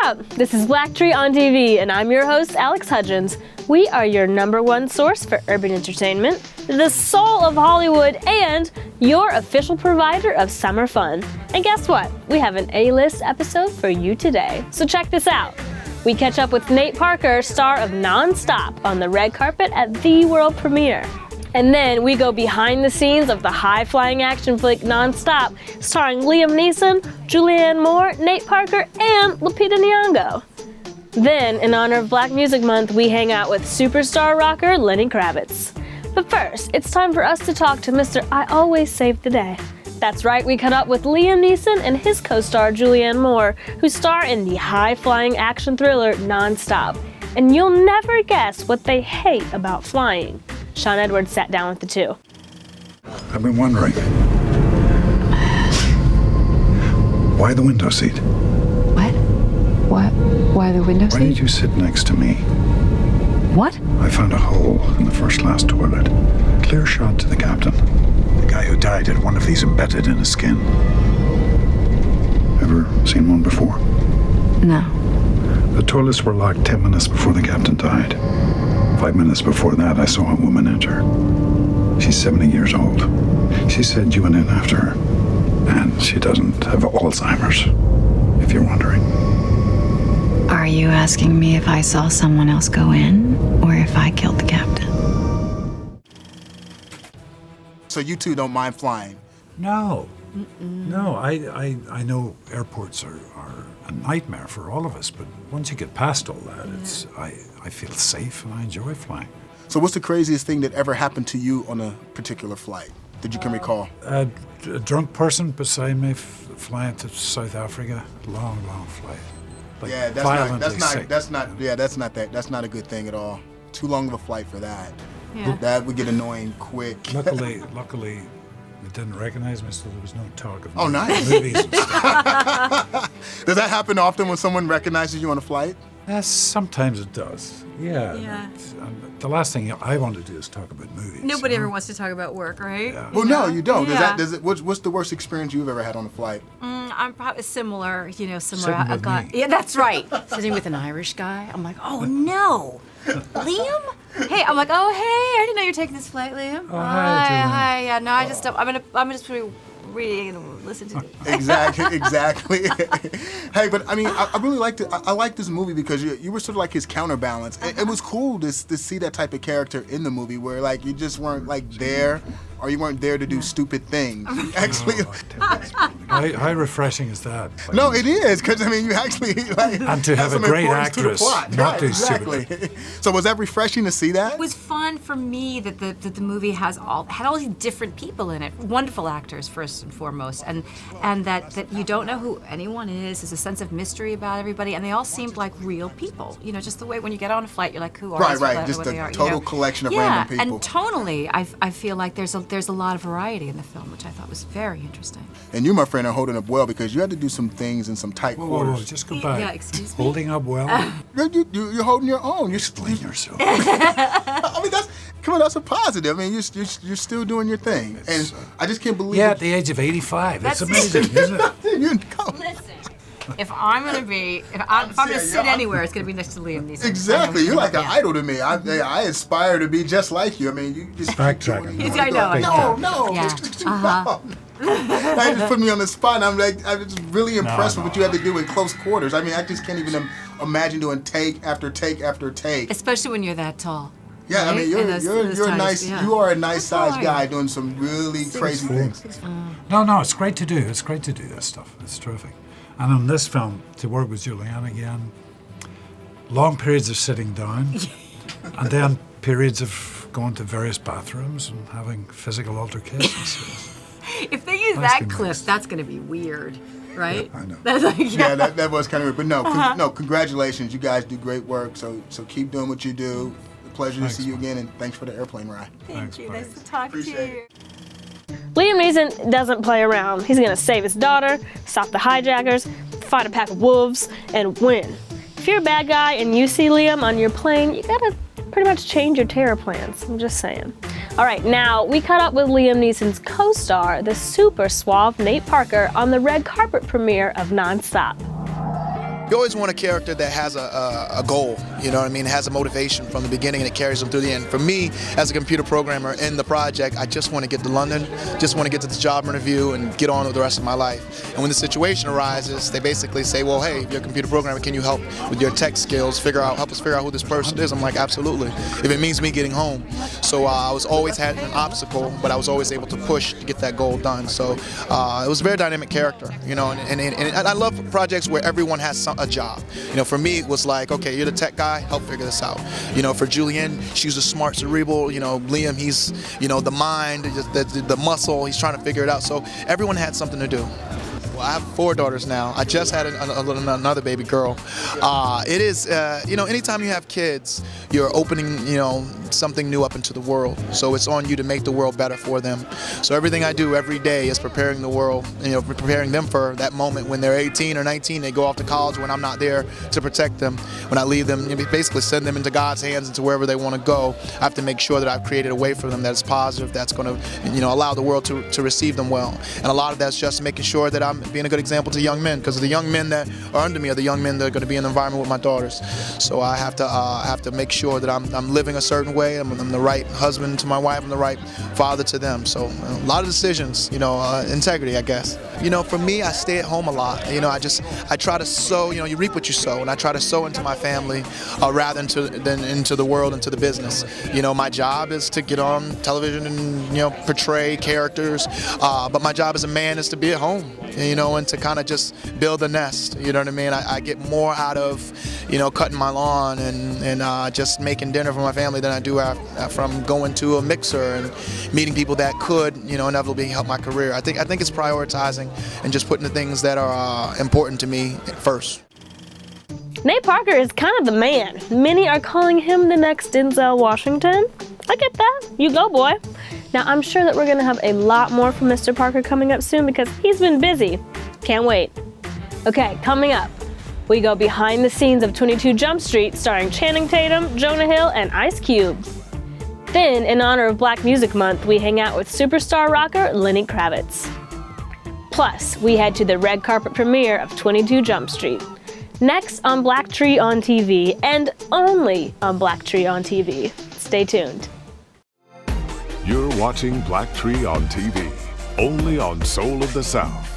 up? This is BLACKTREE on TV, and I'm your host, Alex Hudgens. We are your #1 source for urban entertainment, the soul of Hollywood, and your official provider of summer fun. And guess what? We have an A-list episode for you today. So check this out. We catch up with Nate Parker, star of Non-Stop, on the red carpet at the world premiere. And then we go behind the scenes of the high-flying action flick Non-Stop, starring Liam Neeson, Julianne Moore, Nate Parker, and Lupita Nyong'o. Then, in honor of Black Music Month, we hang out with superstar rocker Lenny Kravitz. But first, it's time for us to talk to Mr. I Always Save the Day. That's right, we caught up with Liam Neeson and his co-star Julianne Moore, who star in the high-flying action thriller Non-Stop. And you'll never guess what they hate about flying. Sean Edwards sat down with the two. I've been wondering, why the window seat? What? Why the window seat? Why did you sit next to me? What? I found a hole in the first class toilet. Clear shot to the captain. The guy who died had one of these embedded in his skin. Ever seen one before? No. The toilets were locked 10 minutes before the captain died. 5 minutes before that, I saw a woman enter. She's 70 years old. She said you went in after her, and she doesn't have Alzheimer's, if you're wondering. Are you asking me if I saw someone else go in, or if I killed the captain? So you two don't mind flying? No. No, I know airports are a nightmare for all of us, but once you get past all that, I feel safe and I enjoy flying. So what's the craziest thing that ever happened to you on a particular flight that you can recall? A drunk person beside me flying to South Africa, long flight. Like Yeah, that's not a good thing at all. Too long of a flight for that. Yeah. That would get annoying quick. Luckily, they didn't recognize me, so there was no talk of nice. movies and stuff. Does that happen often when someone recognizes you on a flight? Sometimes it does. Yeah. The last thing I want to do is talk about movies. Nobody ever wants to talk about work, right? Yeah. Well, no, you don't. Yeah. What's the worst experience you've ever had on a flight? I'm probably similar, similar. Sitting with me. Yeah, that's right. Sitting with an Irish guy. I'm like, oh no, Liam. Hey, I'm like, oh hey, I didn't know you're taking this flight, Liam. Oh, hi, Julianne. Hi. Yeah, no, I just don't. I'm just really reading and listen to it. Exactly. Hey, but I mean, I really liked it. I like this movie because you were sort of like his counterbalance. It was cool to see that type of character in the movie where like you just weren't like there, or you weren't there to do stupid things. You actually. How refreshing is that? Like, No, it is because I mean you actually like. And to have a some great importance to the actress, plot. not Right, do exactly. stupid. So was that refreshing to see that? It was fun for me that the movie had all these different people in it, wonderful actors first and foremost, and that you don't know who anyone is. There's a sense of mystery about everybody, and they all seemed like real people. Just the way when you get on a flight, you're like, who are these people? I don't know Just what the they are, total collection of random people. And tonally, I feel like there's a lot of variety in the film, which I thought was very interesting. And you, my friend, are holding up well because you had to do some things in some tight Whoa, quarters. just go back. Yeah, excuse me? Holding up well. You're holding your own. You're Explain yourself. I mean, that's a positive. I mean, you're still doing your thing, and I just can't believe. Yeah, at the age of 85. It's amazing, isn't it? Listen, if I'm gonna sit anywhere, it's gonna be next to Liam Neeson. Exactly. You're like an idol to me. I aspire to be just like you. I mean, you just Backtracking. I know. No. Yeah. That just put me on the spot. I'm just really impressed with what you had to do in close quarters. I mean, I just can't even imagine doing take after take after take. Especially when you're that tall. Yeah, right? I mean, you're a nice. Yeah. You are a nice sized tall, guy yeah. doing some really crazy things. No, it's great to do. It's great to do this stuff. It's terrific. And on this film, to work with Julianne again, long periods of sitting down, and then periods of going to various bathrooms and having physical altercations. If they use Nice that to clip, nice. that's going to be weird, right? I know. That's like, Yeah, that was kind of weird. But no, no, congratulations. You guys do great work. So keep doing what you do. A pleasure to see you again, and thanks for the airplane ride. Thanks, Thank you. buddy. Nice to talk to Appreciate you. Liam Neeson doesn't play around. He's gonna save his daughter, stop the hijackers, fight a pack of wolves, and win. If you're a bad guy and you see Liam on your plane, you gotta pretty much change your terror plans. I'm just saying. All right, now we caught up with Liam Neeson's co-star, the super suave Nate Parker, on the red carpet premiere of Non-Stop. You always want a character that has a goal, you know what I mean, has a motivation from the beginning and it carries them through the end. For me, as a computer programmer in the project, I just want to get to London, just want to get to the job interview and get on with the rest of my life. And when the situation arises, they basically say, well, hey, you're a computer programmer, can you help with your tech skills, help us figure out who this person is? I'm like, absolutely, if it means me getting home. So I was always had an obstacle, but I was always able to push to get that goal done. So it was a very dynamic character, you know, and I love projects where everyone has a job. You know, for me, it was like, okay, you're the tech guy, help figure this out. You know, for Julianne, she's the smart, cerebral. You know, Liam, he's, you know, the mind, the muscle. He's trying to figure it out. So everyone had something to do. Well, I have 4 daughters now. I just had another baby girl. It is, you know, anytime you have kids, you're opening, you know, something new up into the world. So it's on you to make the world better for them. So everything I do every day is preparing the world, you know, preparing them for that moment when they're 18 or 19, they go off to college when I'm not there to protect them. When I leave them, you know, basically send them into God's hands into wherever they want to go. I have to make sure that I've created a way for them that's positive, that's going to, you know, allow the world to receive them well. And a lot of that's just making sure that I'm being a good example to young men, because the young men that are under me are the young men that are going to be in the environment with my daughters. So I have to make sure that I'm living a certain way. I'm the right husband to my wife. I'm the right father to them. So a lot of decisions, you know, integrity, I guess. You know, for me, I stay at home a lot. You know, I try to sow. You know, you reap what you sow, and I try to sow into my family rather than into the world, into the business. You know, my job is to get on television and, you know, portray characters, but my job as a man is to be at home, you know, and to kind of just build a nest. You know what I mean? I get more out of, you know, cutting my lawn and just making dinner for my family than I do from going to a mixer and meeting people that could, you know, inevitably help my career. I think it's prioritizing and just putting the things that are important to me first. Nate Parker is kind of the man. Many are calling him the next Denzel Washington. I get that. You go, boy. Now, I'm sure that we're going to have a lot more from Mr. Parker coming up soon because he's been busy. Can't wait. Okay, coming up, we go behind the scenes of 22 Jump Street starring Channing Tatum, Jonah Hill, and Ice Cube. Then, in honor of Black Music Month, we hang out with superstar rocker Lenny Kravitz. Plus, we head to the red carpet premiere of 22 Jump Street. Next on BLACKTREE on TV, and only on BLACKTREE on TV. Stay tuned. You're watching BLACKTREE on TV, only on Soul of the South.